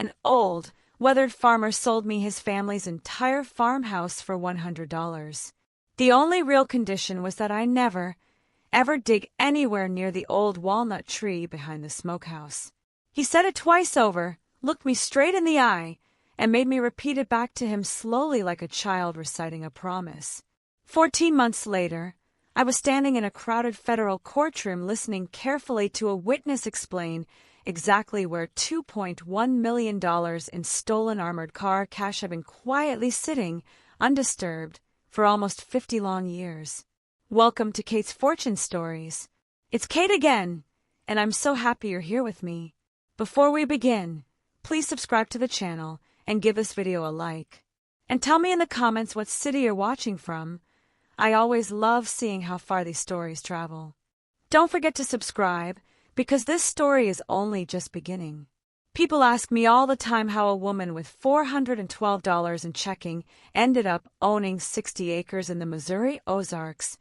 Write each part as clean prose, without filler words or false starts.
An old, weathered farmer sold me his family's entire farmhouse for $100. The only real condition was that I never, ever dig anywhere near the old walnut tree behind the smokehouse. He said it twice over, looked me straight in the eye, and made me repeat it back to him slowly like a child reciting a promise. 14 months later, I was standing in a crowded federal courtroom listening carefully to a witness explain exactly where $2.1 million in stolen armored car cash had been quietly sitting, undisturbed, for almost 50 long years. Welcome to Kate's Fortune Stories. It's Kate again, and I'm so happy you're here with me. Before we begin, please subscribe to the channel and give this video a like. And tell me in the comments what city you're watching from. I always love seeing how far these stories travel. Don't forget to subscribe, because this story is only just beginning. People ask me all the time how a woman with $412 in checking ended up owning 60 acres in the Missouri Ozarks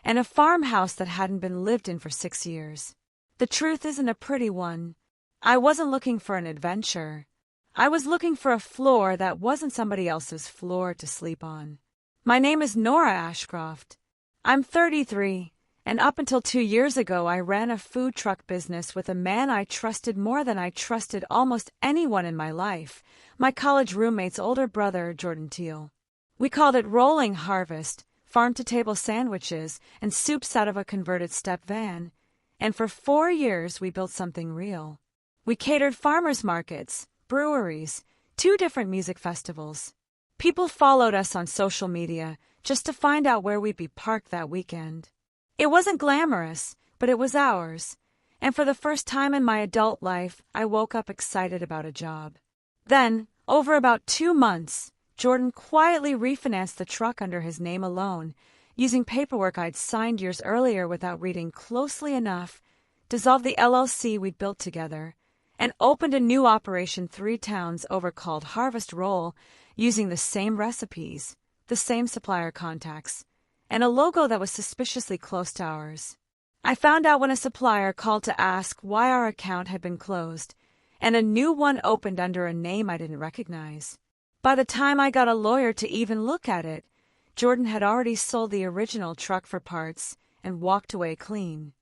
and a farmhouse that hadn't been lived in for 6 years. The truth isn't a pretty one. I wasn't looking for an adventure. I was looking for a floor that wasn't somebody else's floor to sleep on. My name is Nora Ashcroft. I'm 33, and up until 2 years ago I ran a food truck business with a man I trusted more than I trusted almost anyone in my life, my college roommate's older brother, Jordan Teal. We called it Rolling Harvest, farm-to-table sandwiches, and soups out of a converted step van, and for 4 years we built something real. We catered farmers markets, breweries, 2 different music festivals. People followed us on social media just to find out where we'd be parked that weekend. It wasn't glamorous, but it was ours, and for the first time in my adult life, I woke up excited about a job. Then, over about 2 months, Jordan quietly refinanced the truck under his name alone, using paperwork I'd signed years earlier without reading closely enough, dissolved the LLC we'd built together, and opened a new operation 3 towns over called Harvest Roll, using the same recipes, the same supplier contacts, and a logo that was suspiciously close to ours. I found out when a supplier called to ask why our account had been closed, and a new one opened under a name I didn't recognize. By the time I got a lawyer to even look at it, Jordan had already sold the original truck for parts and walked away clean.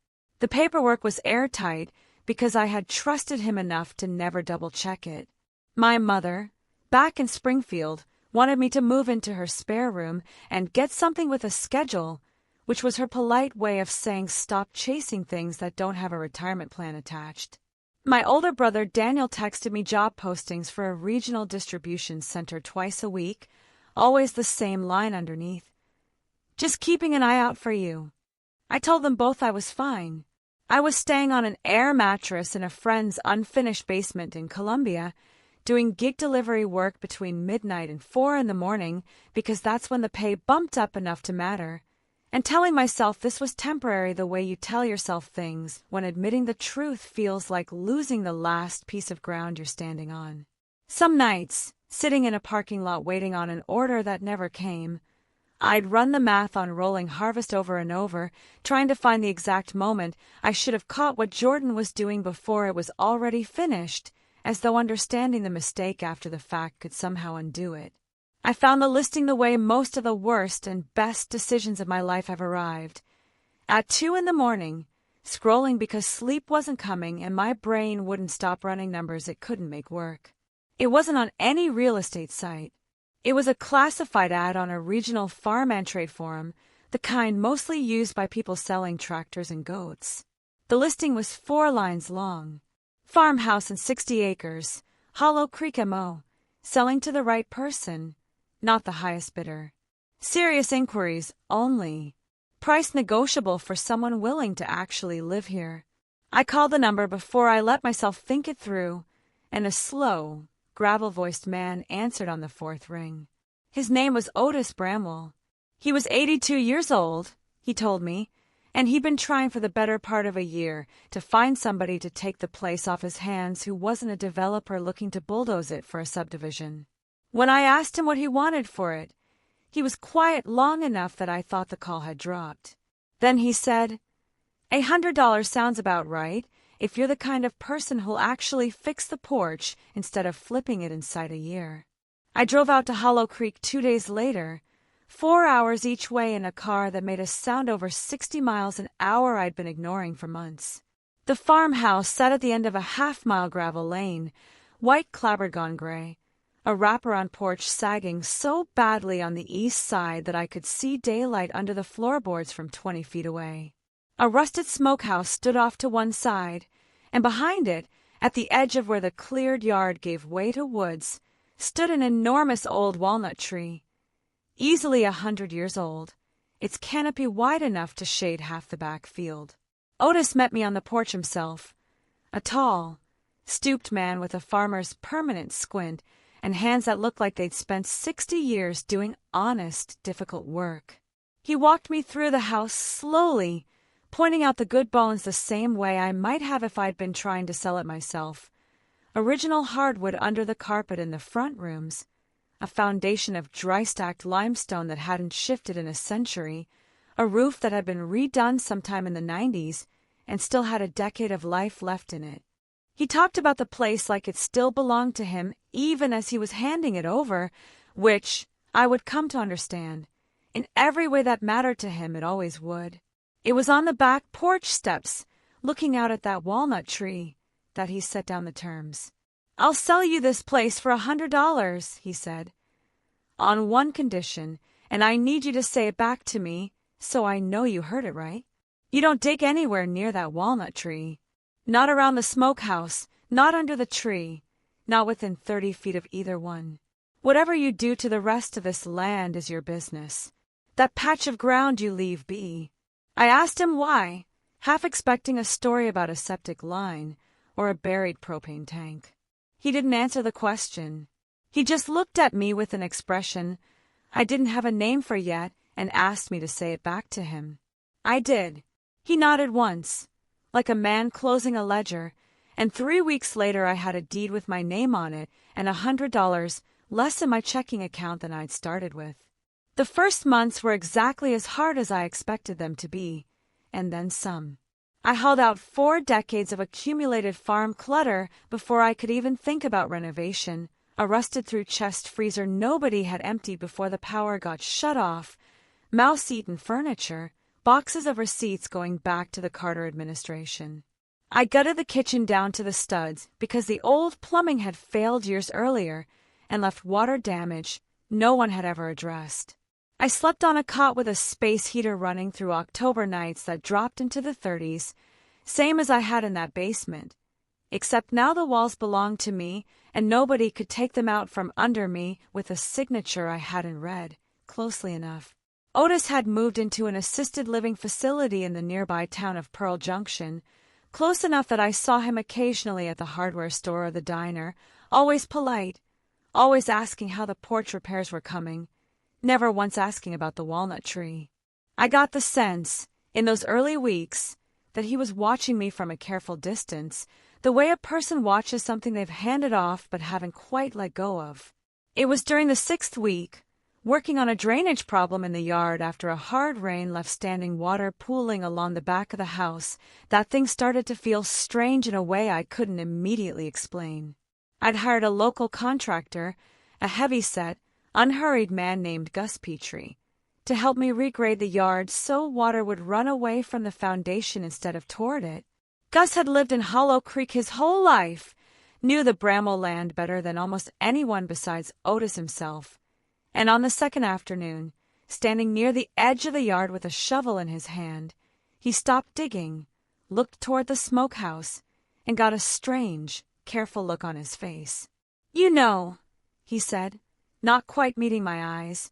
The paperwork was airtight because I had trusted him enough to never double-check it. My mother, back in Springfield, wanted me to move into her spare room and get something with a schedule, which was her polite way of saying stop chasing things that don't have a retirement plan attached. My older brother Daniel texted me job postings for a regional distribution center twice a week, always the same line underneath. Just keeping an eye out for you. I told them both I was fine. I was staying on an air mattress in a friend's unfinished basement in Columbia, doing gig delivery work between midnight and 4 in the morning because that's when the pay bumped up enough to matter, and telling myself this was temporary the way you tell yourself things when admitting the truth feels like losing the last piece of ground you're standing on. Some nights, sitting in a parking lot waiting on an order that never came, I'd run the math on Rolling Harvest over and over, trying to find the exact moment I should have caught what Jordan was doing before it was already finished, as though understanding the mistake after the fact could somehow undo it. I found the listing the way most of the worst and best decisions of my life have arrived. At 2 in the morning, scrolling because sleep wasn't coming and my brain wouldn't stop running numbers it couldn't make work. It wasn't on any real estate site. It was a classified ad on a regional farm and trade forum, the kind mostly used by people selling tractors and goats. The listing was 4 lines long. Farmhouse and 60 acres, Hollow Creek MO, selling to the right person, not the highest bidder. Serious inquiries only. Price negotiable for someone willing to actually live here. I called the number before I let myself think it through, and a slow, gravel-voiced man answered on the 4th ring. His name was Otis Bramwell. He was 82 years old, he told me, and he'd been trying for the better part of a year to find somebody to take the place off his hands who wasn't a developer looking to bulldoze it for a subdivision. When I asked him what he wanted for it, he was quiet long enough that I thought the call had dropped. Then he said, $100 sounds about right, if you're the kind of person who'll actually fix the porch instead of flipping it inside a year. I drove out to Hollow Creek 2 days later, 4 hours each way in a car that made a sound over 60 miles an hour I'd been ignoring for months. The farmhouse sat at the end of a half-mile gravel lane, white clapboard gone gray, a wraparound porch sagging so badly on the east side that I could see daylight under the floorboards from 20 feet away. A rusted smokehouse stood off to one side, and behind it, at the edge of where the cleared yard gave way to woods, stood an enormous old walnut tree, easily 100 years old, its canopy wide enough to shade half the back field. Otis met me on the porch himself, a tall, stooped man with a farmer's permanent squint and hands that looked like they'd spent 60 years doing honest, difficult work. He walked me through the house slowly, pointing out the good bones the same way I might have if I'd been trying to sell it myself. Original hardwood under the carpet in the front rooms, a foundation of dry-stacked limestone that hadn't shifted in a century, a roof that had been redone sometime in the 90s and still had a decade of life left in it. He talked about the place like it still belonged to him even as he was handing it over, which I would come to understand. In every way that mattered to him, it always would. It was on the back porch steps, looking out at that walnut tree, that he set down the terms. "I'll sell you this place for $100, he said, "on one condition, and I need you to say it back to me, so I know you heard it right. You don't dig anywhere near that walnut tree. Not around the smokehouse, not under the tree, not within 30 feet of either one. Whatever you do to the rest of this land is your business. That patch of ground you leave be." I asked him why, half expecting a story about a septic line or a buried propane tank. He didn't answer the question. He just looked at me with an expression I didn't have a name for yet and asked me to say it back to him. I did. He nodded once, like a man closing a ledger, and 3 weeks later I had a deed with my name on it and $100 less in my checking account than I'd started with. The first months were exactly as hard as I expected them to be, and then some. I hauled out 4 decades of accumulated farm clutter before I could even think about renovation, a rusted-through chest freezer nobody had emptied before the power got shut off, mouse-eaten furniture, boxes of receipts going back to the Carter administration. I gutted the kitchen down to the studs because the old plumbing had failed years earlier and left water damage no one had ever addressed. I slept on a cot with a space heater running through October nights that dropped into the 30s, same as I had in that basement. Except now the walls belonged to me, and nobody could take them out from under me with a signature I hadn't read closely enough. Otis had moved into an assisted living facility in the nearby town of Pearl Junction, close enough that I saw him occasionally at the hardware store or the diner, always polite, always asking how the porch repairs were coming, never once asking about the walnut tree. I got the sense, in those early weeks, that he was watching me from a careful distance, the way a person watches something they've handed off but haven't quite let go of. It was during the 6th week, working on a drainage problem in the yard after a hard rain left standing water pooling along the back of the house, that things started to feel strange in a way I couldn't immediately explain. I'd hired a local contractor, a heavy-set, unhurried man named Gus Petrie, to help me regrade the yard so water would run away from the foundation instead of toward it. Gus had lived in Hollow Creek his whole life, knew the Bramwell land better than almost anyone besides Otis himself, and on the second afternoon, standing near the edge of the yard with a shovel in his hand, he stopped digging, looked toward the smokehouse, and got a strange, careful look on his face. "You know," he said, not quite meeting my eyes,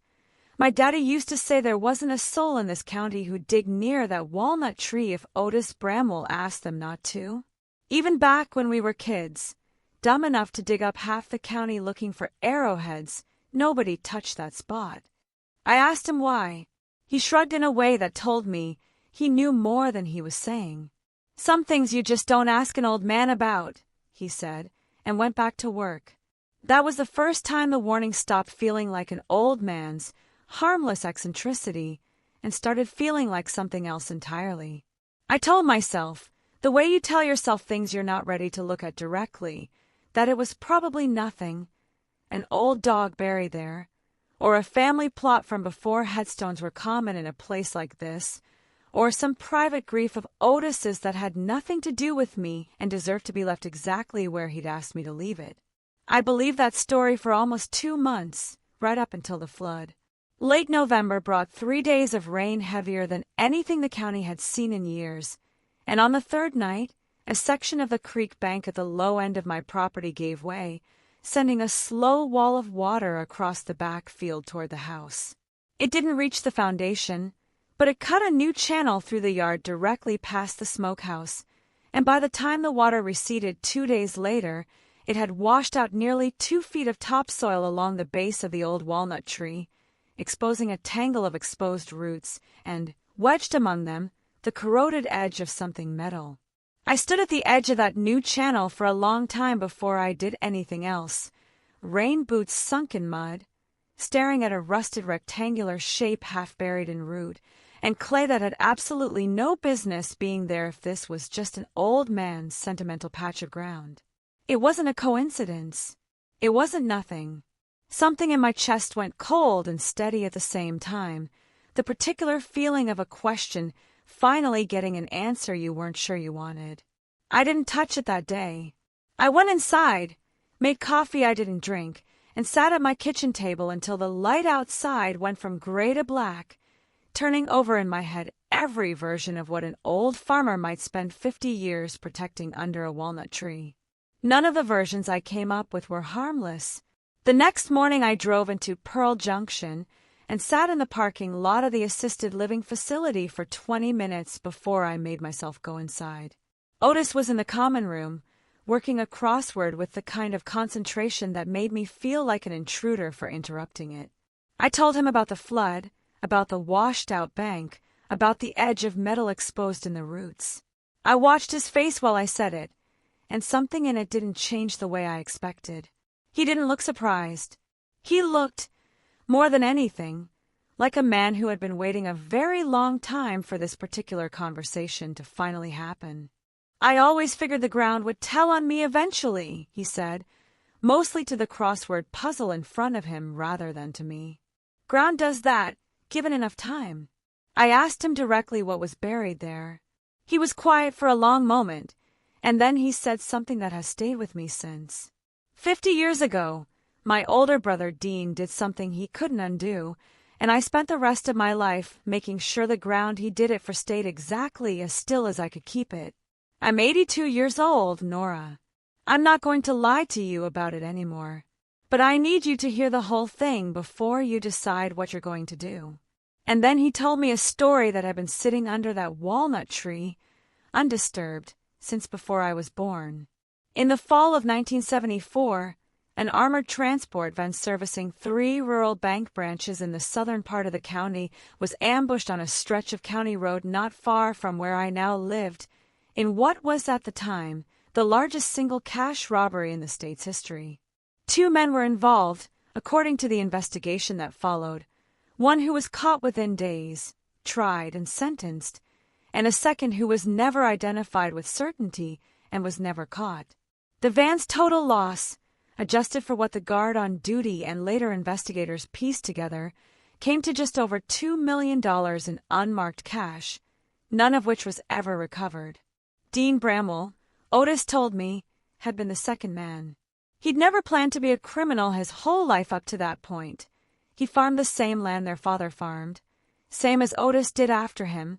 "my daddy used to say there wasn't a soul in this county who'd dig near that walnut tree if Otis Bramwell asked them not to. Even back when we were kids, dumb enough to dig up half the county looking for arrowheads, nobody touched that spot." I asked him why. He shrugged in a way that told me he knew more than he was saying. "Some things you just don't ask an old man about," he said, and went back to work. That was the first time the warning stopped feeling like an old man's harmless eccentricity and started feeling like something else entirely. I told myself, The way you tell yourself things you're not ready to look at directly, that it was probably nothing, an old dog buried there, or a family plot from before headstones were common in a place like this, or some private grief of Otis's that had nothing to do with me and deserved to be left exactly where he'd asked me to leave it. I believed that story for almost 2 months, right up until the flood. Late November brought 3 days of rain heavier than anything the county had seen in years, and on the third night, a section of the creek bank at the low end of my property gave way, sending a slow wall of water across the back field toward the house. It didn't reach the foundation, but it cut a new channel through the yard directly past the smokehouse, and by the time the water receded 2 days later, it had washed out nearly 2 feet of topsoil along the base of the old walnut tree, exposing a tangle of exposed roots and, wedged among them, the corroded edge of something metal. I stood at the edge of that new channel for a long time before I did anything else, rain boots sunk in mud, staring at a rusted rectangular shape half buried in root, and clay that had absolutely no business being there if this was just an old man's sentimental patch of ground. It wasn't a coincidence. It wasn't nothing. Something in my chest went cold and steady at the same time, the particular feeling of a question finally getting an answer you weren't sure you wanted. I didn't touch it that day. I went inside, made coffee I didn't drink, and sat at my kitchen table until the light outside went from gray to black, turning over in my head every version of what an old farmer might spend 50 years protecting under a walnut tree. None of the versions I came up with were harmless. The next morning I drove into Pearl Junction and sat in the parking lot of the assisted living facility for 20 minutes before I made myself go inside. Otis was in the common room, working a crossword with the kind of concentration that made me feel like an intruder for interrupting it. I told him about the flood, about the washed-out bank, about the edge of metal exposed in the roots. I watched his face while I said it, and something in it didn't change the way I expected. He didn't look surprised. He looked, more than anything, like a man who had been waiting a very long time for this particular conversation to finally happen. "I always figured the ground would tell on me eventually," he said, mostly to the crossword puzzle in front of him rather than to me. "Ground does that, given enough time." I asked him directly what was buried there. He was quiet for a long moment, and then he said something that has stayed with me since. 50 years ago, my older brother Dean did something he couldn't undo, and I spent the rest of my life making sure the ground he did it for stayed exactly as still as I could keep it. I'm 82 years old, Nora. I'm not going to lie to you about it anymore, but I need you to hear the whole thing before you decide what you're going to do. And then he told me a story that had been sitting under that walnut tree, undisturbed, since before I was born. In the fall of 1974, an armored transport van servicing 3 rural bank branches in the southern part of the county was ambushed on a stretch of county road not far from where I now lived, in what was at the time the largest single cash robbery in the state's history. 2 men were involved, according to the investigation that followed, one who was caught within days, tried and sentenced, and a second who was never identified with certainty and was never caught. The van's total loss, adjusted for what the guard on duty and later investigators pieced together, came to just over $2 million in unmarked cash, none of which was ever recovered. Dean Bramwell, Otis told me, had been the second man. He'd never planned to be a criminal his whole life up to that point. He farmed the same land their father farmed, same as Otis did after him,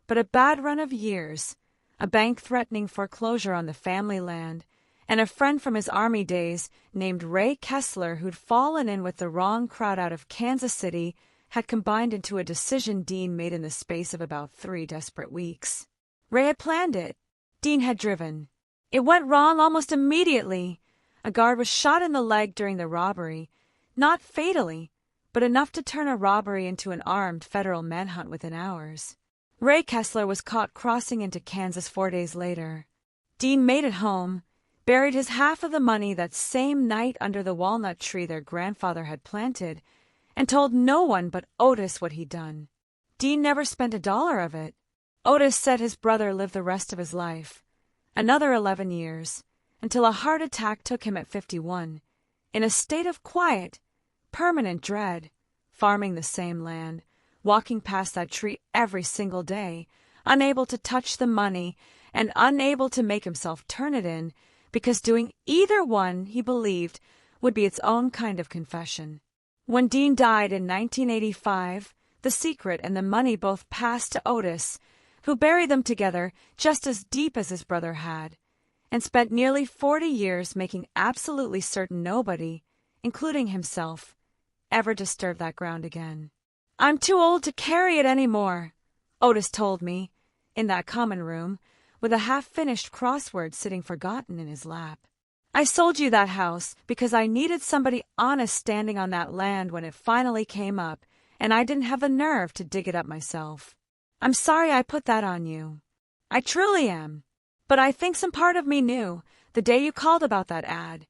but a bad run of years, a bank threatening foreclosure on the family land, and a friend from his Army days named Ray Kessler who'd fallen in with the wrong crowd out of Kansas City had combined into a decision Dean made in the space of about 3 desperate weeks. Ray had planned it. Dean had driven. It went wrong almost immediately. A guard was shot in the leg during the robbery, not fatally, but enough to turn a robbery into an armed federal manhunt within hours. Ray Kessler was caught crossing into Kansas 4 days later. Dean made it home, buried his half of the money that same night under the walnut tree their grandfather had planted, and told no one but Otis what he'd done. Dean never spent $1 of it. Otis said his brother lived the rest of his life, Another 11 years, until a heart attack took him at 51, in a state of quiet, permanent dread, farming the same land, walking past that tree every single day, unable to touch the money and unable to make himself turn it in, because doing either one, he believed, would be its own kind of confession. When Dean died in 1985, the secret and the money both passed to Otis, who buried them together just as deep as his brother had, and spent nearly 40 years making absolutely certain nobody, including himself, ever disturbed that ground again. "I'm too old to carry it any more," Otis told me, in that common room, with a half-finished crossword sitting forgotten in his lap. "I sold you that house because I needed somebody honest standing on that land when it finally came up, and I didn't have the nerve to dig it up myself. I'm sorry I put that on you. I truly am. But I think some part of me knew, the day you called about that ad,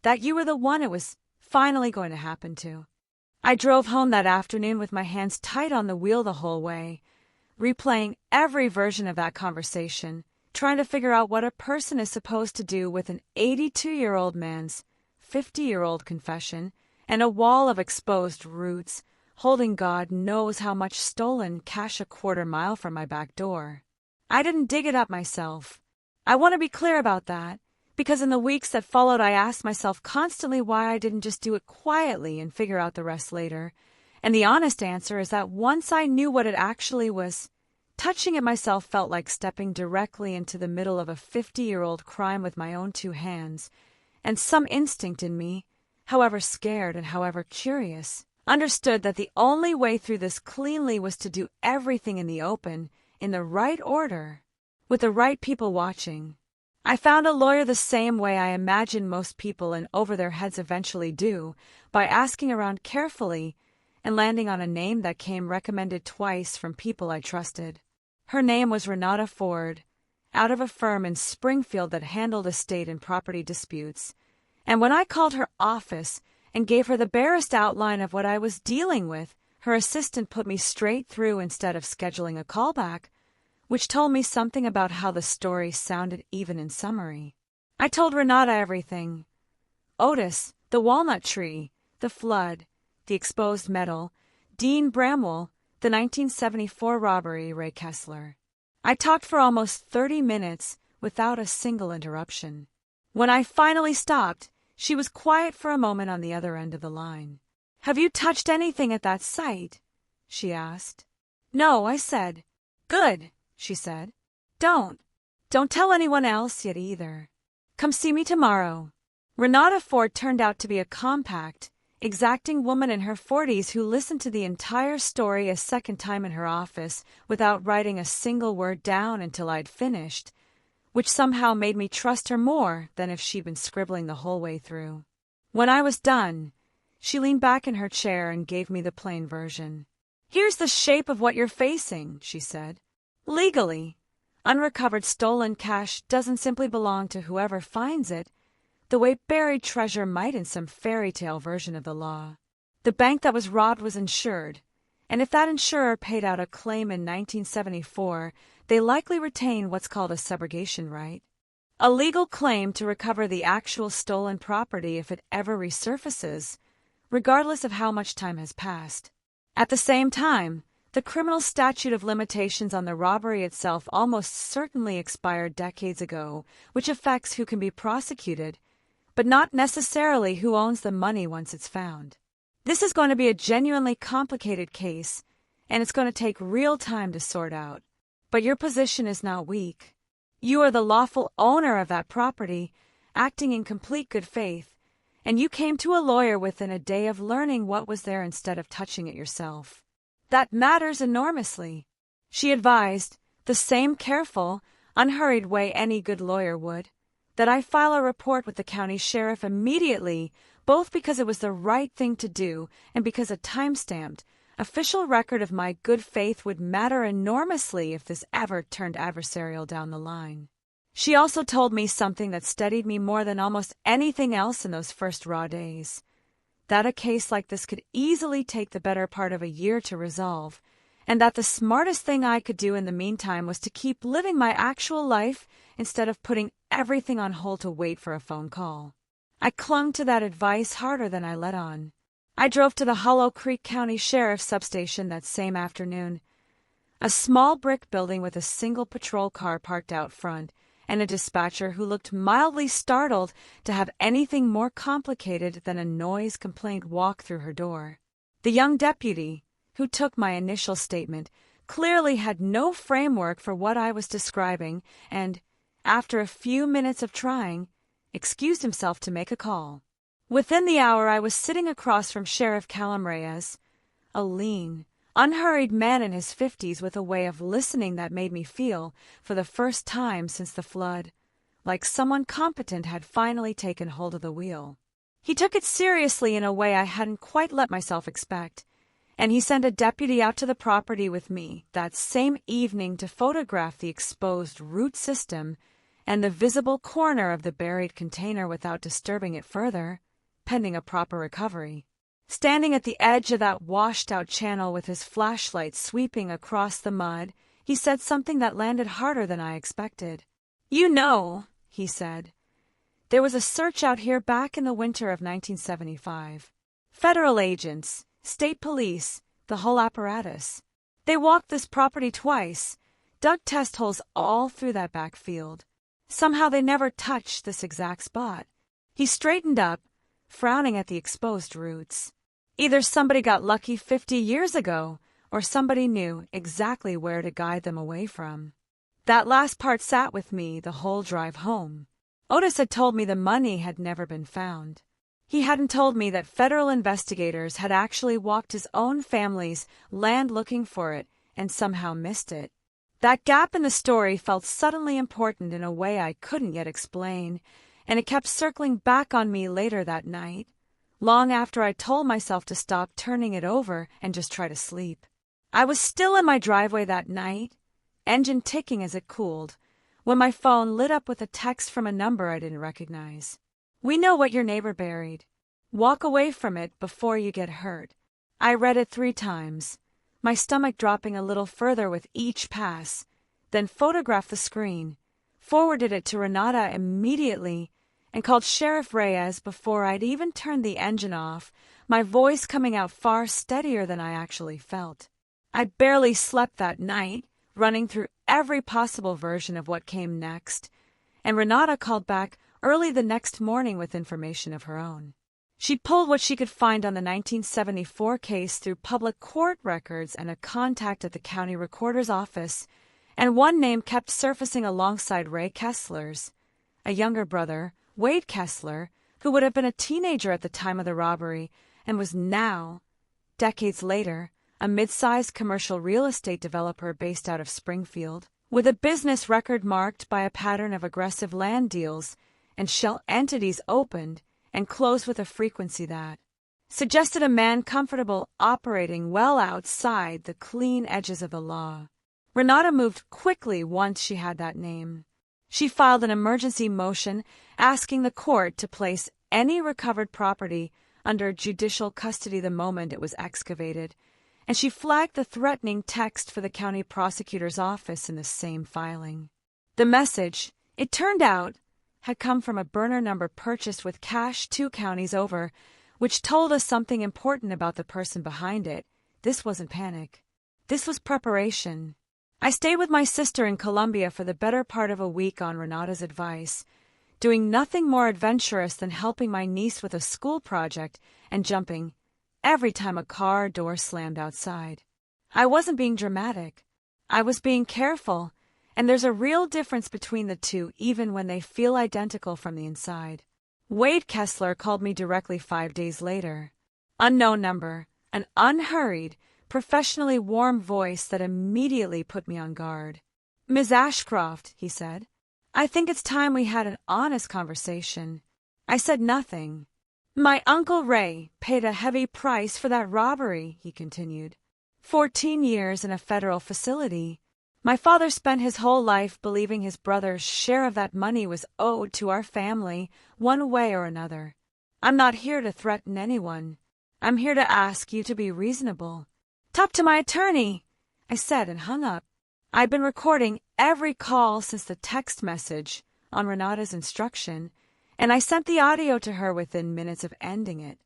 that you were the one it was finally going to happen to. I drove home that afternoon with my hands tight on the wheel the whole way, replaying every version of that conversation, trying to figure out what a person is supposed to do with an 82-year-old man's 50-year-old confession and a wall of exposed roots, holding God knows how much stolen cash a quarter-mile from my back door. I didn't dig it up myself. I want to be clear about that, because in the weeks that followed I asked myself constantly why I didn't just do it quietly and figure out the rest later, and the honest answer is that once I knew what it actually was, touching it myself felt like stepping directly into the middle of a 50-year-old crime with my own two hands, and some instinct in me, however scared and however curious, understood that the only way through this cleanly was to do everything in the open, in the right order, with the right people watching. I found a lawyer the same way I imagine most people and over their heads eventually do, by asking around carefully and landing on a name that came recommended twice from people I trusted. Her name was Renata Ford, out of a firm in Springfield that handled estate and property disputes, and when I called her office and gave her the barest outline of what I was dealing with, her assistant put me straight through instead of scheduling a callback, which told me something about how the story sounded even in summary. I told Renata everything. Otis, the walnut tree, the flood, the exposed metal, Dean Bramwell, the 1974 robbery, Ray Kessler. I talked for almost 30 minutes without a single interruption. When I finally stopped, she was quiet for a moment on the other end of the line. "Have you touched anything at that site?" she asked. "No," I said. "Good," she said. Don't tell anyone else yet either. Come see me tomorrow." Renata Ford turned out to be a compact, exacting woman in her 40s who listened to the entire story a second time in her office without writing a single word down until I'd finished, which somehow made me trust her more than if she'd been scribbling the whole way through. When I was done, she leaned back in her chair and gave me the plain version. "Here's the shape of what you're facing," she said. "Legally, unrecovered stolen cash doesn't simply belong to whoever finds it, the way buried treasure might in some fairy tale version of the law. The bank that was robbed was insured, and if that insurer paid out a claim in 1974, they likely retain what's called a subrogation right, a legal claim to recover the actual stolen property if it ever resurfaces, regardless of how much time has passed. At the same time, the criminal statute of limitations on the robbery itself almost certainly expired decades ago, which affects who can be prosecuted, but not necessarily who owns the money once it's found. This is going to be a genuinely complicated case, and it's going to take real time to sort out. But your position is not weak. You are the lawful owner of that property, acting in complete good faith, and you came to a lawyer within a day of learning what was there instead of touching it yourself. That matters enormously," she advised, the same careful, unhurried way any good lawyer would, "that I file a report with the county sheriff immediately, both because it was the right thing to do and because a time-stamped, official record of my good faith would matter enormously if this ever turned adversarial down the line." She also told me something that steadied me more than almost anything else in those first raw days, that a case like this could easily take the better part of a year to resolve, and that the smartest thing I could do in the meantime was to keep living my actual life instead of putting everything on hold to wait for a phone call. I clung to that advice harder than I let on. I drove to the Hollow Creek County Sheriff's substation that same afternoon. A small brick building with a single patrol car parked out front, and a dispatcher who looked mildly startled to have anything more complicated than a noise complaint walk through her door. The young deputy, who took my initial statement, clearly had no framework for what I was describing and, after a few minutes of trying, excused himself to make a call. Within the hour I was sitting across from Sheriff Callum Reyes, a lean, unhurried man in his 50s with a way of listening that made me feel, for the first time since the flood, like someone competent had finally taken hold of the wheel. He took it seriously in a way I hadn't quite let myself expect, and he sent a deputy out to the property with me that same evening to photograph the exposed root system and the visible corner of the buried container without disturbing it further, pending a proper recovery. Standing at the edge of that washed-out channel with his flashlight sweeping across the mud, he said something that landed harder than I expected. "You know," he said, "there was a search out here back in the winter of 1975. Federal agents, state police, the whole apparatus. They walked this property twice, dug test holes all through that back field. Somehow they never touched this exact spot." He straightened up, frowning at the exposed roots. "Either somebody got lucky 50 years ago, or somebody knew exactly where to guide them away from." That last part sat with me the whole drive home. Otis had told me the money had never been found. He hadn't told me that federal investigators had actually walked his own family's land looking for it and somehow missed it. That gap in the story felt suddenly important in a way I couldn't yet explain, and it kept circling back on me later that night, long after I told myself to stop turning it over and just try to sleep. I was still in my driveway that night, engine ticking as it cooled, when my phone lit up with a text from a number I didn't recognize. "We know what your neighbor buried. Walk away from it before you get hurt." I read it 3 times, my stomach dropping a little further with each pass, then photographed the screen, forwarded it to Renata immediately, and called Sheriff Reyes before I'd even turned the engine off, my voice coming out far steadier than I actually felt. I barely slept that night, running through every possible version of what came next, and Renata called back early the next morning with information of her own. She pulled what she could find on the 1974 case through public court records and a contact at the county recorder's office, and one name kept surfacing alongside Ray Kessler's, a younger brother, Wade Kessler, who would have been a teenager at the time of the robbery and was now, decades later, a mid-sized commercial real estate developer based out of Springfield, with a business record marked by a pattern of aggressive land deals and shell entities opened and closed with a frequency that suggested a man comfortable operating well outside the clean edges of the law. Renata moved quickly once she had that name. She filed an emergency motion asking the court to place any recovered property under judicial custody the moment it was excavated, and she flagged the threatening text for the county prosecutor's office in the same filing. The message, it turned out, had come from a burner number purchased with cash 2 counties over, which told us something important about the person behind it. This wasn't panic. This was preparation. I stayed with my sister in Columbia for the better part of a week on Renata's advice, doing nothing more adventurous than helping my niece with a school project and jumping every time a car door slammed outside. I wasn't being dramatic. I was being careful, and there's a real difference between the two even when they feel identical from the inside. Wade Kessler called me directly 5 days later. Unknown number, an unhurried, professionally warm voice that immediately put me on guard. "Ms. Ashcroft," he said, "I think it's time we had an honest conversation." I said nothing. "My Uncle Ray paid a heavy price for that robbery," he continued. 14 years in a federal facility. My father spent his whole life believing his brother's share of that money was owed to our family one way or another. I'm not here to threaten anyone. I'm here to ask you to be reasonable. Talk to my attorney. I said and hung up. I'd been recording every call since the text message on Renata's instruction, and I sent the audio to her within minutes of ending it.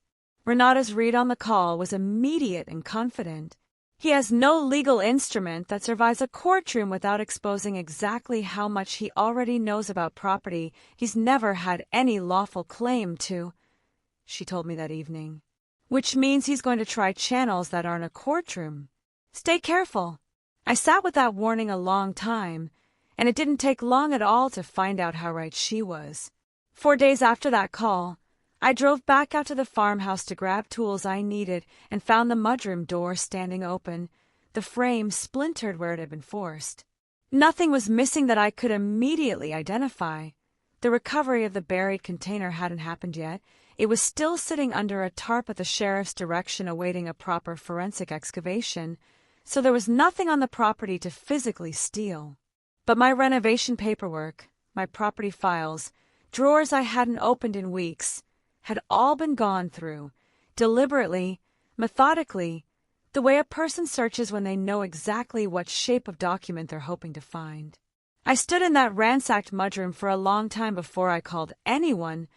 Renata's read on the call was immediate and confident. He has no legal instrument that survives a courtroom without exposing exactly how much he already knows about property he's never had any lawful claim to, she told me that evening. Which means he's going to try channels that aren't a courtroom. Stay careful. I sat with that warning a long time, and it didn't take long at all to find out how right she was. 4 days after that call, I drove back out to the farmhouse to grab tools I needed and found the mudroom door standing open, the frame splintered where it had been forced. Nothing was missing that I could immediately identify. The recovery of the buried container hadn't happened yet. It was still sitting under a tarp at the sheriff's direction awaiting a proper forensic excavation, so there was nothing on the property to physically steal. But my renovation paperwork, my property files, drawers I hadn't opened in weeks, had all been gone through, deliberately, methodically, the way a person searches when they know exactly what shape of document they're hoping to find. I stood in that ransacked mudroom for a long time before I called anyone,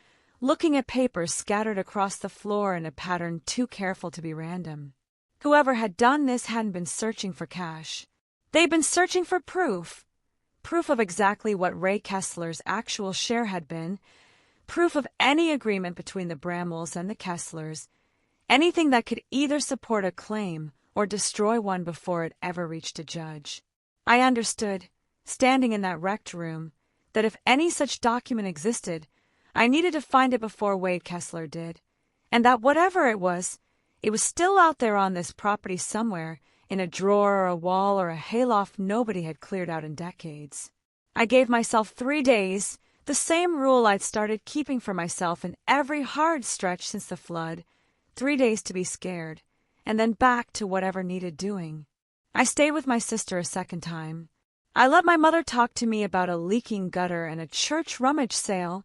looking at papers scattered across the floor in a pattern too careful to be random. Whoever had done this hadn't been searching for cash. They'd been searching for proof of exactly what Ray Kessler's actual share had been, proof of any agreement between the Bramwells and the Kesslers, anything that could either support a claim or destroy one before it ever reached a judge. I understood, standing in that wrecked room, that if any such document existed, I needed to find it before Wade Kessler did, and that whatever it was still out there on this property somewhere, in a drawer or a wall or a hayloft nobody had cleared out in decades. I gave myself 3 days, the same rule I'd started keeping for myself in every hard stretch since the flood, 3 days to be scared, and then back to whatever needed doing. I stayed with my sister a second time. I let my mother talk to me about a leaking gutter and a church rummage sale,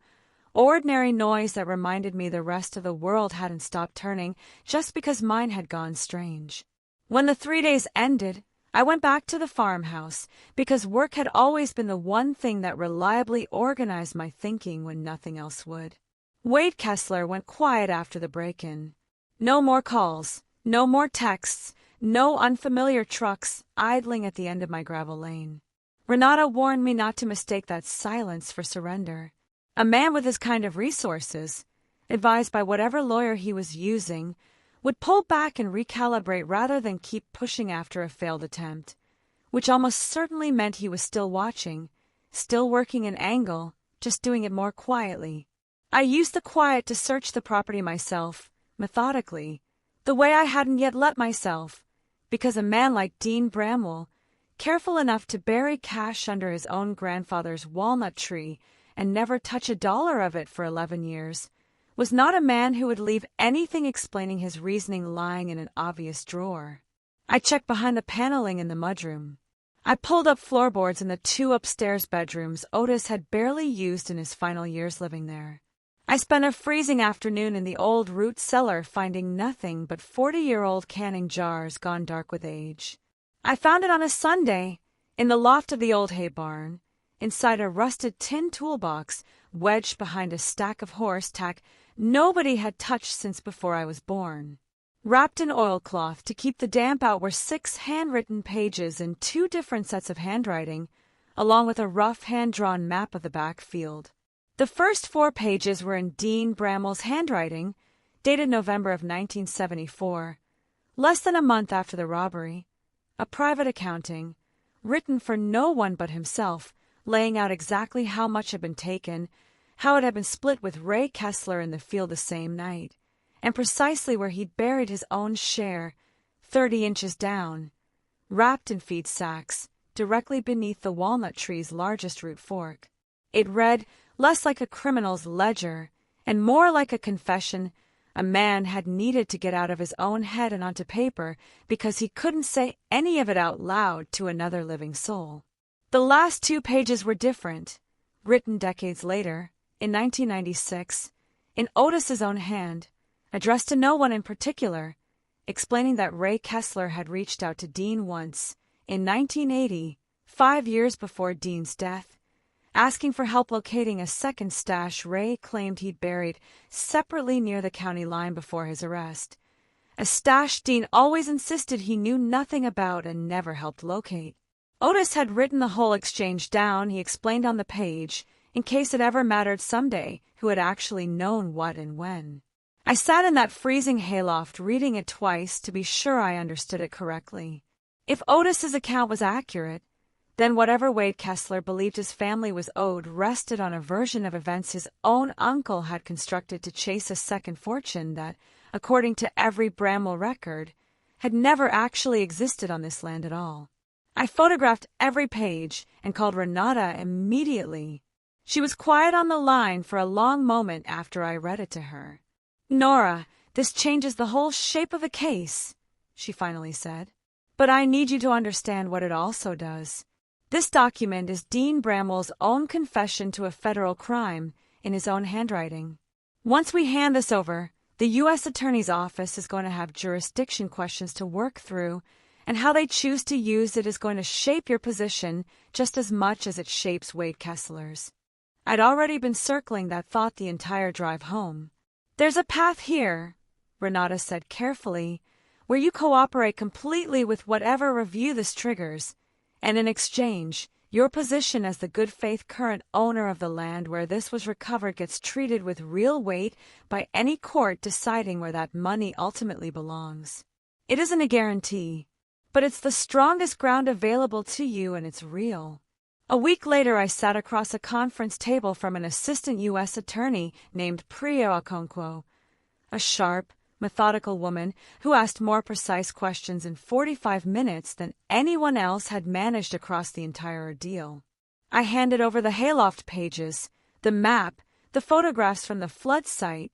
ordinary noise that reminded me the rest of the world hadn't stopped turning just because mine had gone strange. When the 3 days ended, I went back to the farmhouse because work had always been the one thing that reliably organized my thinking when nothing else would. Wade Kessler went quiet after the break-in. No more calls, no more texts, no unfamiliar trucks idling at the end of my gravel lane. Renata warned me not to mistake that silence for surrender. A man with his kind of resources, advised by whatever lawyer he was using, would pull back and recalibrate rather than keep pushing after a failed attempt, which almost certainly meant he was still watching, still working an angle, just doing it more quietly. I used the quiet to search the property myself, methodically, the way I hadn't yet let myself, because a man like Dean Bramwell, careful enough to bury cash under his own grandfather's walnut tree and never touch a dollar of it for 11 years, was not a man who would leave anything explaining his reasoning lying in an obvious drawer. I checked behind the paneling in the mudroom. I pulled up floorboards in the 2 upstairs bedrooms Otis had barely used in his final years living there. I spent a freezing afternoon in the old root cellar finding nothing but 40-year-old canning jars gone dark with age. I found it on a Sunday in the loft of the old hay barn, inside a rusted tin toolbox wedged behind a stack of horse tack nobody had touched since before I was born. Wrapped in oilcloth to keep the damp out were 6 handwritten pages in 2 different sets of handwriting, along with a rough hand-drawn map of the back field. The first 4 pages were in Dean Bramwell's handwriting, dated November of 1974, less than a month after the robbery. A private accounting, written for no one but himself, laying out exactly how much had been taken, how it had been split with Ray Kessler in the field the same night, and precisely where he'd buried his own share, 30 inches down, wrapped in feed sacks, directly beneath the walnut tree's largest root fork. It read less like a criminal's ledger and more like a confession a man had needed to get out of his own head and onto paper because he couldn't say any of it out loud to another living soul. The last 2 pages were different, written decades later, in 1996, in Otis's own hand, addressed to no one in particular, explaining that Ray Kessler had reached out to Dean once, in 1980, 5 years before Dean's death, asking for help locating a second stash Ray claimed he'd buried separately near the county line before his arrest. A stash Dean always insisted he knew nothing about and never helped locate. Otis had written the whole exchange down, he explained on the page, in case it ever mattered someday who had actually known what and when. I sat in that freezing hayloft reading it twice to be sure I understood it correctly. If Otis's account was accurate, then whatever Wade Kessler believed his family was owed rested on a version of events his own uncle had constructed to chase a second fortune that, according to every Bramwell record, had never actually existed on this land at all. I photographed every page and called Renata immediately. She was quiet on the line for a long moment after I read it to her. "Nora, this changes the whole shape of the case," she finally said. "But I need you to understand what it also does. This document is Dean Bramwell's own confession to a federal crime in his own handwriting. Once we hand this over, the U.S. Attorney's Office is going to have jurisdiction questions to work through, and how they choose to use it is going to shape your position just as much as it shapes Wade Kessler's." I'd already been circling that thought the entire drive home. "There's a path here," Renata said carefully, "where you cooperate completely with whatever review this triggers, and in exchange, your position as the good-faith current owner of the land where this was recovered gets treated with real weight by any court deciding where that money ultimately belongs. It isn't a guarantee, but it's the strongest ground available to you, and it's real." A week later, I sat across a conference table from an assistant U.S. attorney named Priya Okonkwo, a sharp, methodical woman who asked more precise questions in 45 minutes than anyone else had managed across the entire ordeal. I handed over the hayloft pages, the map, the photographs from the flood site,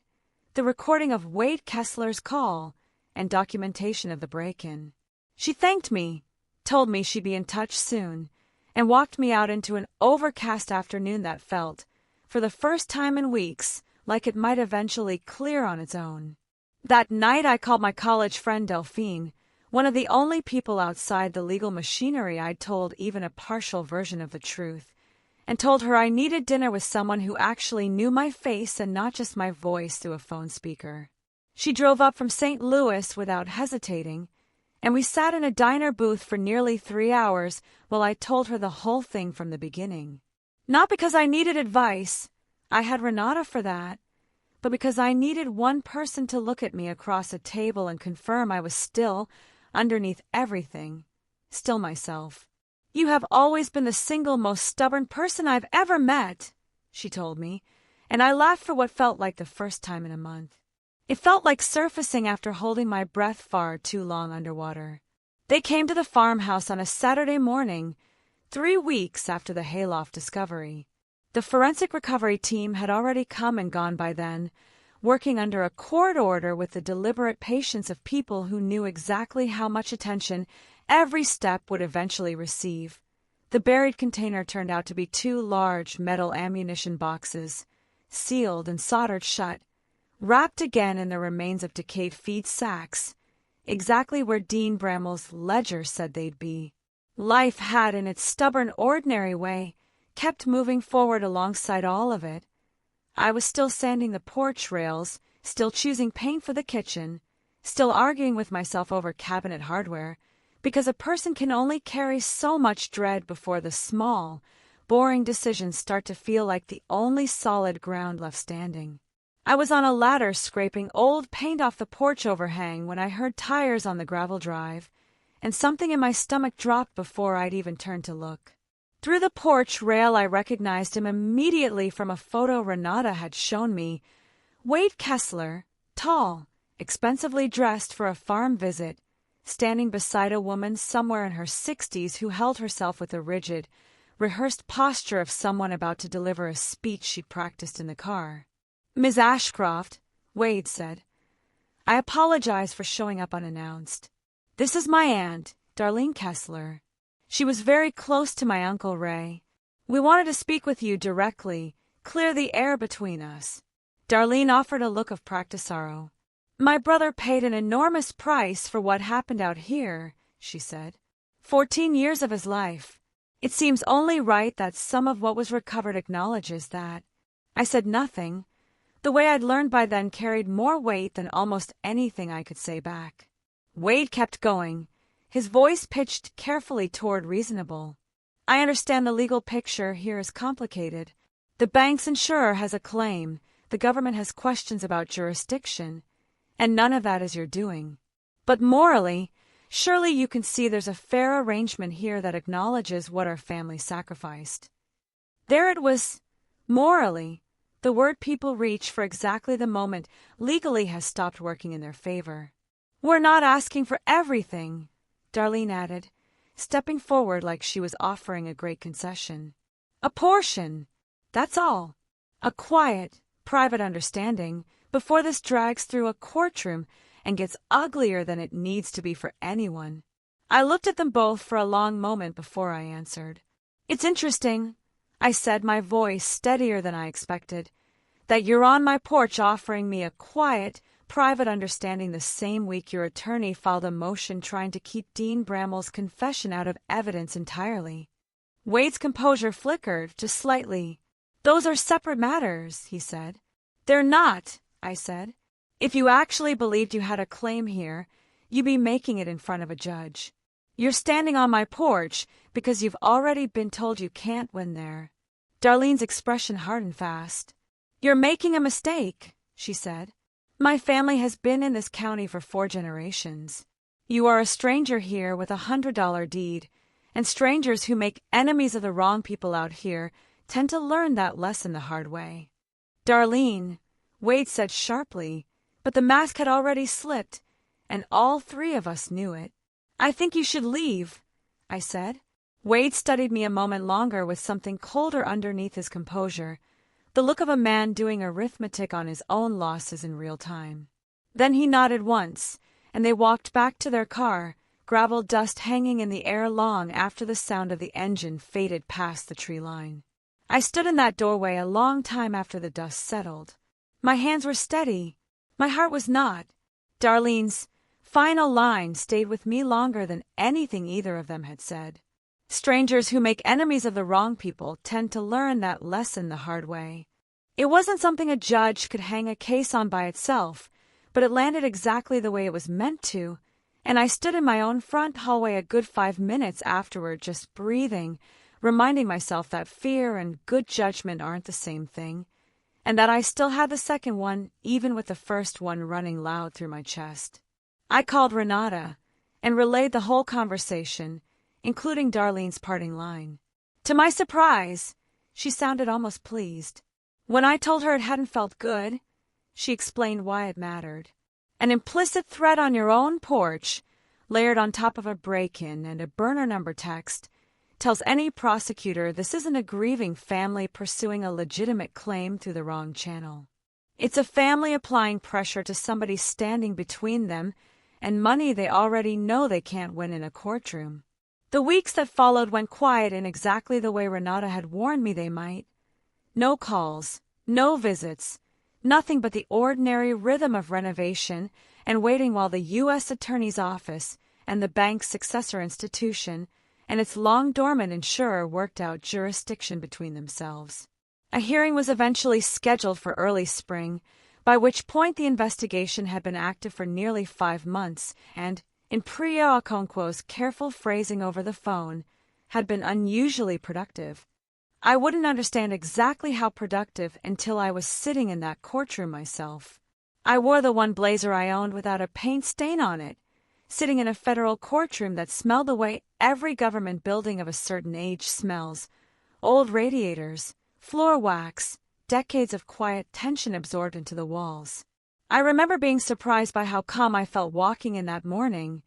the recording of Wade Kessler's call, and documentation of the break-in. She thanked me, told me she'd be in touch soon, and walked me out into an overcast afternoon that felt, for the first time in weeks, like it might eventually clear on its own. That night I called my college friend Delphine, one of the only people outside the legal machinery I'd told even a partial version of the truth, and told her I needed dinner with someone who actually knew my face and not just my voice through a phone speaker. She drove up from St. Louis without hesitating, and we sat in a diner booth for nearly 3 hours while I told her the whole thing from the beginning. Not because I needed advice, I had Renata for that, but because I needed one person to look at me across a table and confirm I was still, underneath everything, still myself. "You have always been the single most stubborn person I've ever met," she told me, and I laughed for what felt like the first time in a month. It felt like surfacing after holding my breath far too long underwater. They came to the farmhouse on a Saturday morning, 3 weeks after the hayloft discovery. The forensic recovery team had already come and gone by then, working under a court order with the deliberate patience of people who knew exactly how much attention every step would eventually receive. The buried container turned out to be 2 large metal ammunition boxes, sealed and soldered shut, wrapped again in the remains of decayed feed sacks, exactly where Dean Bramwell's ledger said they'd be. Life had, in its stubborn, ordinary way, kept moving forward alongside all of it. I was still sanding the porch rails, still choosing paint for the kitchen, still arguing with myself over cabinet hardware, because a person can only carry so much dread before the small, boring decisions start to feel like the only solid ground left standing. I was on a ladder scraping old paint off the porch overhang when I heard tires on the gravel drive, and something in my stomach dropped before I'd even turned to look. Through the porch rail I recognized him immediately from a photo Renata had shown me. Wade Kessler, tall, expensively dressed for a farm visit, standing beside a woman somewhere in her 60s who held herself with a rigid, rehearsed posture of someone about to deliver a speech she'd practiced in the car. "Ms. Ashcroft," Wade said, "I apologize for showing up unannounced. This is my aunt, Darlene Kessler. She was very close to my Uncle Ray. We wanted to speak with you directly, clear the air between us." Darlene offered a look of practiced sorrow. "My brother paid an enormous price for what happened out here," she said. 14 years of his life. It seems only right that some of what was recovered acknowledges that. I said nothing. The way I'd learned by then carried more weight than almost anything I could say back. Wade kept going, his voice pitched carefully toward reasonable. I understand the legal picture here is complicated. The bank's insurer has a claim, the government has questions about jurisdiction, and none of that is your doing. But morally, surely you can see there's a fair arrangement here that acknowledges what our family sacrificed. There it was, morally, the word people reach for exactly the moment legally has stopped working in their favor. We're not asking for everything, Darlene added, stepping forward like she was offering a great concession. A portion, that's all. A quiet, private understanding before this drags through a courtroom and gets uglier than it needs to be for anyone. I looked at them both for a long moment before I answered. It's interesting, I said, my voice steadier than I expected, that you're on my porch offering me a quiet, private understanding the same week your attorney filed a motion trying to keep Dean Bramwell's confession out of evidence entirely. Wade's composure flickered just slightly. Those are separate matters, he said. They're not, I said. If you actually believed you had a claim here, you'd be making it in front of a judge. You're standing on my porch because you've already been told you can't win there. Darlene's expression hardened fast. You're making a mistake, she said. My family has been in this county for 4 generations. You are a stranger here with $100 deed, and strangers who make enemies of the wrong people out here tend to learn that lesson the hard way. Darlene, Wade said sharply, but the mask had already slipped, and all 3 of us knew it. I think you should leave, I said. Wade studied me a moment longer with something colder underneath his composure, the look of a man doing arithmetic on his own losses in real time. Then he nodded once, and they walked back to their car, gravel dust hanging in the air long after the sound of the engine faded past the tree line. I stood in that doorway a long time after the dust settled. My hands were steady. My heart was not. Darlene's final line stayed with me longer than anything either of them had said. Strangers who make enemies of the wrong people tend to learn that lesson the hard way. It wasn't something a judge could hang a case on by itself, but it landed exactly the way it was meant to, and I stood in my own front hallway a good 5 minutes afterward just breathing, reminding myself that fear and good judgment aren't the same thing, and that I still had the second one even with the first one running loud through my chest. I called Renata and relayed the whole conversation, including Darlene's parting line. To my surprise, she sounded almost pleased. When I told her it hadn't felt good, she explained why it mattered. An implicit threat on your own porch, layered on top of a break-in and a burner number text, tells any prosecutor this isn't a grieving family pursuing a legitimate claim through the wrong channel. It's a family applying pressure to somebody standing between them and money they already know they can't win in a courtroom. The weeks that followed went quiet in exactly the way Renata had warned me they might. No calls, no visits, nothing but the ordinary rhythm of renovation and waiting while the U.S. Attorney's Office and the bank's successor institution and its long-dormant insurer worked out jurisdiction between themselves. A hearing was eventually scheduled for early spring, by which point the investigation had been active for nearly 5 months and, in Priya Okonkwo's careful phrasing over the phone, had been unusually productive. I wouldn't understand exactly how productive until I was sitting in that courtroom myself. I wore the one blazer I owned without a paint stain on it, sitting in a federal courtroom that smelled the way every government building of a certain age smells: old radiators, floor wax, decades of quiet tension absorbed into the walls. I remember being surprised by how calm I felt walking in that morning,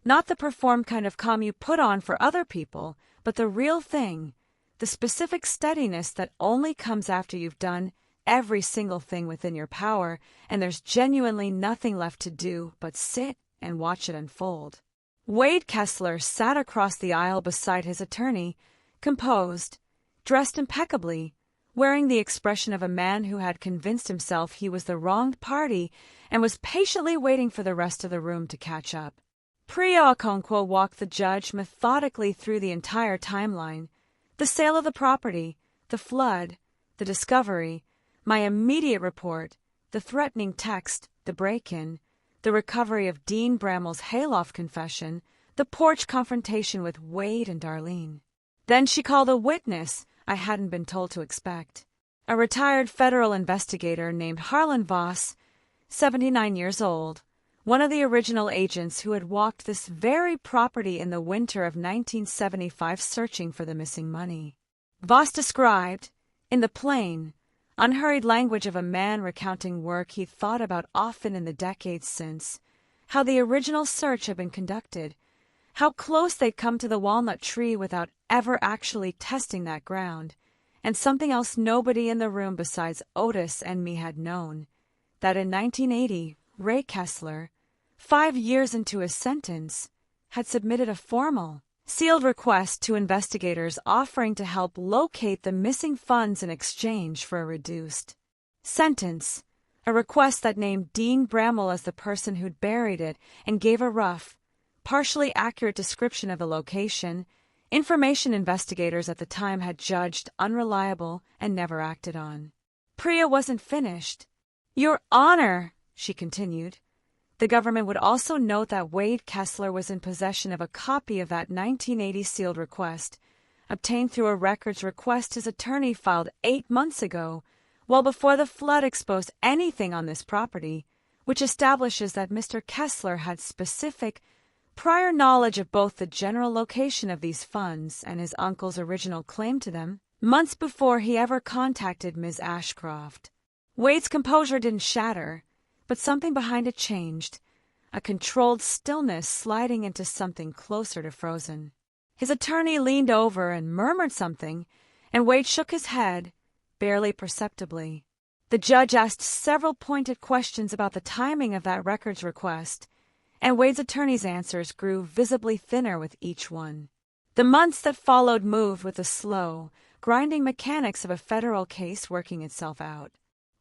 not the performed kind of calm you put on for other people, but the real thing, the specific steadiness that only comes after you've done every single thing within your power and there's genuinely nothing left to do but sit and watch it unfold. Wade Kessler sat across the aisle beside his attorney, composed, dressed impeccably, wearing the expression of a man who had convinced himself he was the wronged party and was patiently waiting for the rest of the room to catch up. Priya Okonkwo walked the judge methodically through the entire timeline: the sale of the property, the flood, the discovery, my immediate report, the threatening text, the break-in, the recovery of Dean Bramwell's hayloft confession, the porch confrontation with Wade and Darlene. Then she called a witness I hadn't been told to expect. A retired federal investigator named Harlan Voss, 79 years old, one of the original agents who had walked this very property in the winter of 1975 searching for the missing money. Voss described, in the plain, unhurried language of a man recounting work he'd thought about often in the decades since, how the original search had been conducted, how close they'd come to the walnut tree without ever actually testing that ground, and something else nobody in the room besides Otis and me had known, that in 1980, Ray Kessler, 5 years into his sentence, had submitted a formal, sealed request to investigators offering to help locate the missing funds in exchange for a reduced sentence, a request that named Dean Bramwell as the person who'd buried it and gave a rough, partially accurate description of the location, information investigators at the time had judged unreliable and never acted on. Priya wasn't finished. "Your Honor," she continued, the government would also note that Wade Kessler was in possession of a copy of that 1980 sealed request, obtained through a records request his attorney filed 8 months ago, well before the flood exposed anything on this property, which establishes that Mr. Kessler had specific, prior knowledge of both the general location of these funds and his uncle's original claim to them, months before he ever contacted Ms. Ashcroft. Wade's composure didn't shatter, but something behind it changed, a controlled stillness sliding into something closer to frozen. His attorney leaned over and murmured something, and Wade shook his head, barely perceptibly. The judge asked several pointed questions about the timing of that records request, and Wade's attorney's answers grew visibly thinner with each one. The months that followed moved with the slow, grinding mechanics of a federal case working itself out.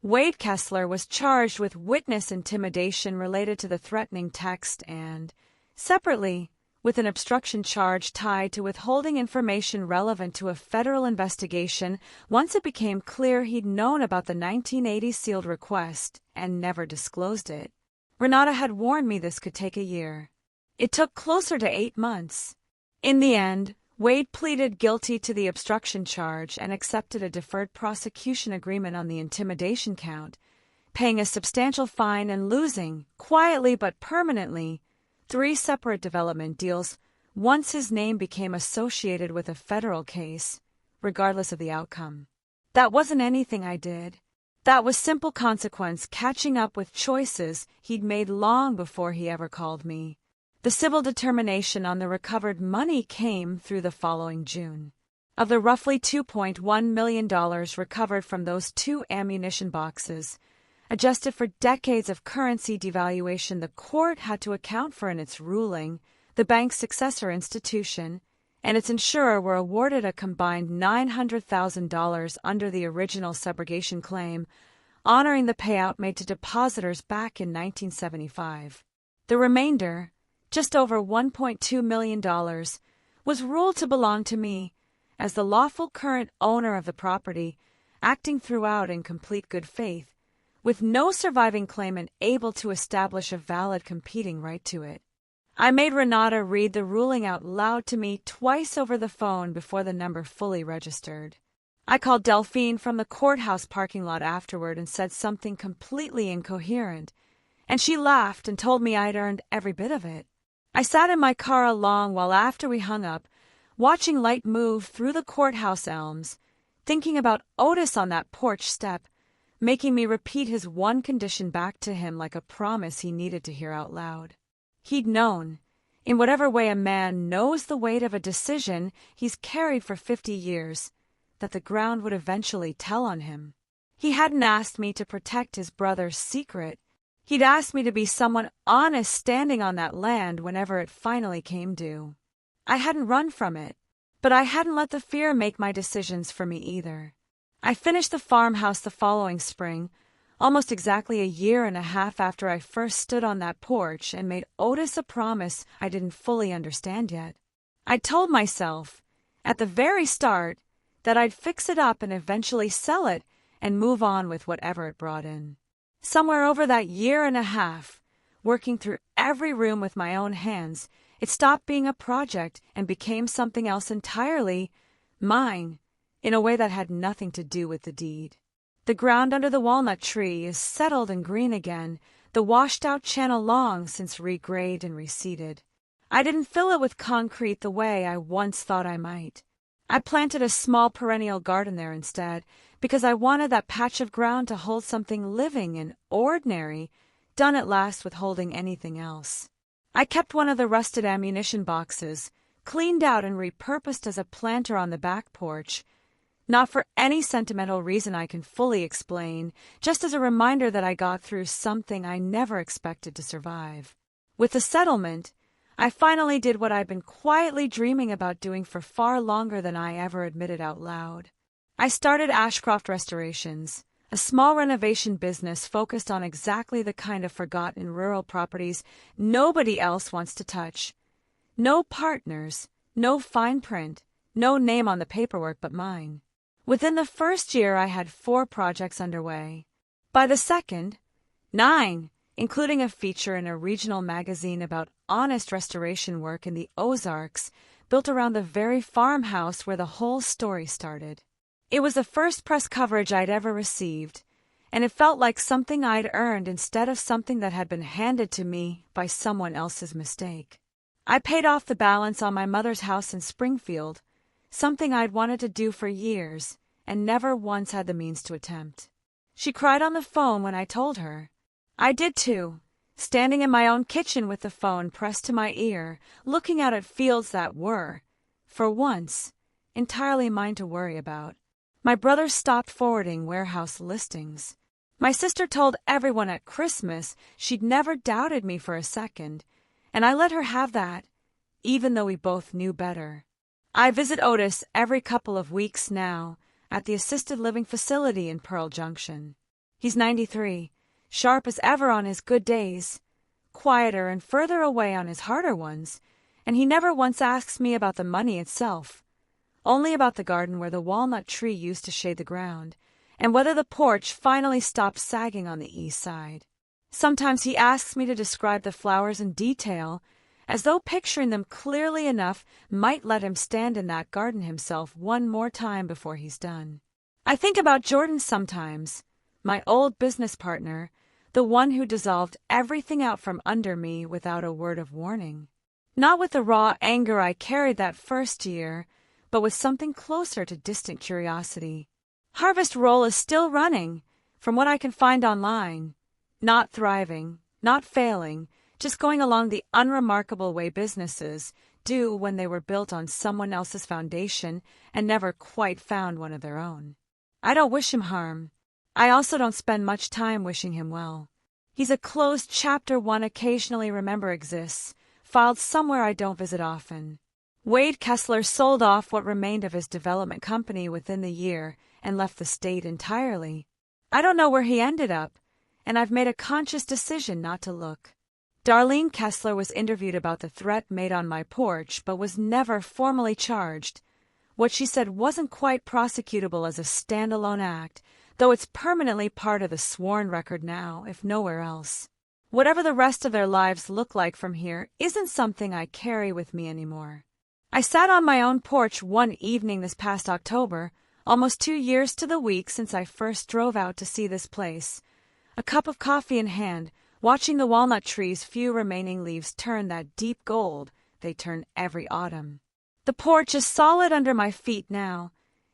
Wade Kessler was charged with witness intimidation related to the threatening text and, separately, with an obstruction charge tied to withholding information relevant to a federal investigation once it became clear he'd known about the 1980 sealed request and never disclosed it. Renata had warned me this could take a year. It took closer to 8 months. In the end, Wade pleaded guilty to the obstruction charge and accepted a deferred prosecution agreement on the intimidation count, paying a substantial fine and losing, quietly but permanently, 3 separate development deals once his name became associated with a federal case, regardless of the outcome. That wasn't anything I did. That was simple consequence catching up with choices he'd made long before he ever called me. The civil determination on the recovered money came through the following June. Of the roughly $2.1 million recovered from those 2 ammunition boxes, adjusted for decades of currency devaluation the court had to account for in its ruling, the bank's successor institution and its insurer were awarded a combined $900,000 under the original subrogation claim, honoring the payout made to depositors back in 1975. The remainder, just over $1.2 million, was ruled to belong to me, as the lawful current owner of the property, acting throughout in complete good faith, with no surviving claimant able to establish a valid competing right to it. I made Renata read the ruling out loud to me twice over the phone before the number fully registered. I called Delphine from the courthouse parking lot afterward and said something completely incoherent, and she laughed and told me I'd earned every bit of it. I sat in my car along while after we hung up, watching light move through the courthouse elms, thinking about Otis on that porch step, making me repeat his one condition back to him like a promise he needed to hear out loud. He'd known, in whatever way a man knows the weight of a decision he's carried for 50 years, that the ground would eventually tell on him. He hadn't asked me to protect his brother's secret. He'd asked me to be someone honest standing on that land whenever it finally came due. I hadn't run from it, but I hadn't let the fear make my decisions for me either. I finished the farmhouse the following spring, almost exactly a year and a half after I first stood on that porch and made Otis a promise I didn't fully understand yet. I told myself, at the very start, that I'd fix it up and eventually sell it and move on with whatever it brought in. Somewhere over that year and a half, working through every room with my own hands, it stopped being a project and became something else entirely mine, in a way that had nothing to do with the deed. The ground under the walnut tree is settled and green again, the washed-out channel long since regraded and reseeded. I didn't fill it with concrete the way I once thought I might. I planted a small perennial garden there instead, because I wanted that patch of ground to hold something living and ordinary, done at last with holding anything else. I kept one of the rusted ammunition boxes, cleaned out and repurposed as a planter on the back porch, not for any sentimental reason I can fully explain, just as a reminder that I got through something I never expected to survive. With the settlement, I finally did what I'd been quietly dreaming about doing for far longer than I ever admitted out loud. I started Ashcroft Restorations, a small renovation business focused on exactly the kind of forgotten rural properties nobody else wants to touch. No partners, no fine print, no name on the paperwork but mine. Within the first year, I had 4 projects underway. By the second, 9, including a feature in a regional magazine about honest restoration work in the Ozarks, built around the very farmhouse where the whole story started. It was the first press coverage I'd ever received, and it felt like something I'd earned instead of something that had been handed to me by someone else's mistake. I paid off the balance on my mother's house in Springfield, something I'd wanted to do for years and never once had the means to attempt. She cried on the phone when I told her. I did too, standing in my own kitchen with the phone pressed to my ear, looking out at fields that were, for once, entirely mine to worry about. My brother stopped forwarding warehouse listings. My sister told everyone at Christmas she'd never doubted me for a second, and I let her have that, even though we both knew better. I visit Otis every couple of weeks now at the assisted living facility in Pearl Junction. He's 93, sharp as ever on his good days, quieter and further away on his harder ones, and he never once asks me about the money itself, only about the garden where the walnut tree used to shade the ground, and whether the porch finally stopped sagging on the east side. Sometimes he asks me to describe the flowers in detail, as though picturing them clearly enough might let him stand in that garden himself one more time before he's done. I think about Jordan sometimes, my old business partner, the one who dissolved everything out from under me without a word of warning. Not with the raw anger I carried that first year, but with something closer to distant curiosity. Harvest Roll is still running, from what I can find online. Not thriving, not failing, just going along the unremarkable way businesses do when they were built on someone else's foundation and never quite found one of their own. I don't wish him harm. I also don't spend much time wishing him well. He's a closed chapter one occasionally remember exists, filed somewhere I don't visit often. Wade Kessler sold off what remained of his development company within the year and left the state entirely. I don't know where he ended up, and I've made a conscious decision not to look. Darlene Kessler was interviewed about the threat made on my porch, but was never formally charged. What she said wasn't quite prosecutable as a standalone act, though it's permanently part of the sworn record now, if nowhere else. Whatever the rest of their lives look like from here isn't something I carry with me anymore. I sat on my own porch one evening this past October, almost 2 years to the week since I first drove out to see this place, a cup of coffee in hand, watching the walnut tree's few remaining leaves turn that deep gold they turn every autumn. The porch is solid under my feet now,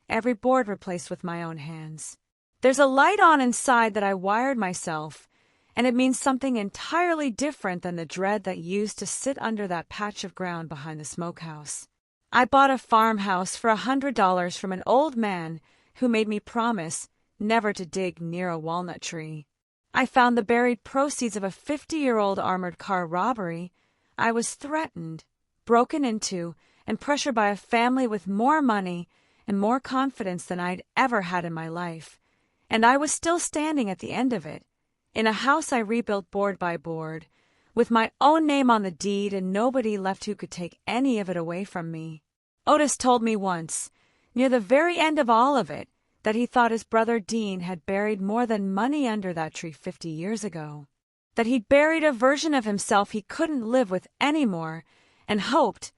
every board replaced with my own hands. There's a light on inside that I wired myself, and it means something entirely different than the dread that used to sit under that patch of ground behind the smokehouse. I bought a farmhouse for $100 from an old man who made me promise never to dig near a walnut tree. I found the buried proceeds of a 50-year-old armored car robbery. I was threatened, broken into, and pressured by a family with more money and more confidence than I'd ever had in my life, and I was still standing at the end of it, in a house I rebuilt board by board, with my own name on the deed and nobody left who could take any of it away from me. Otis told me once, near the very end of all of it, that he thought his brother Dean had buried more than money under that tree 50 years ago. That he'd buried a version of himself he couldn't live with anymore, and hoped,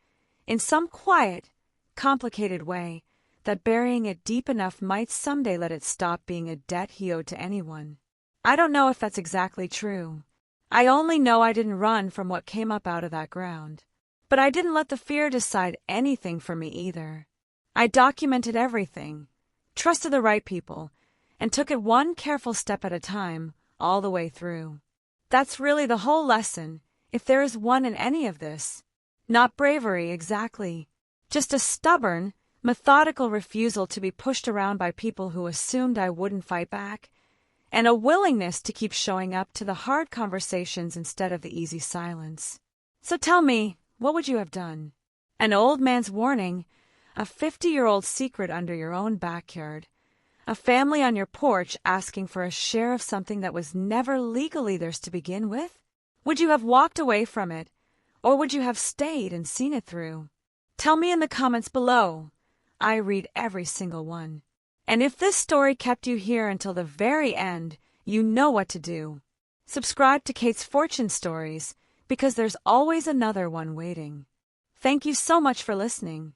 in some quiet, complicated way, that burying it deep enough might someday let it stop being a debt he owed to anyone. I don't know if that's exactly true. I only know I didn't run from what came up out of that ground. But I didn't let the fear decide anything for me either. I documented everything, trusted the right people, and took it one careful step at a time, all the way through. That's really the whole lesson, if there is one in any of this. Not bravery, exactly. Just a stubborn, methodical refusal to be pushed around by people who assumed I wouldn't fight back, and a willingness to keep showing up to the hard conversations instead of the easy silence. So tell me, what would you have done? An old man's warning, a 50-year-old secret under your own backyard, a family on your porch asking for a share of something that was never legally theirs to begin with? Would you have walked away from it, or would you have stayed and seen it through? Tell me in the comments below. I read every single one. And if this story kept you here until the very end, you know what to do. Subscribe to Kate's Fortune Stories, because there's always another one waiting. Thank you so much for listening.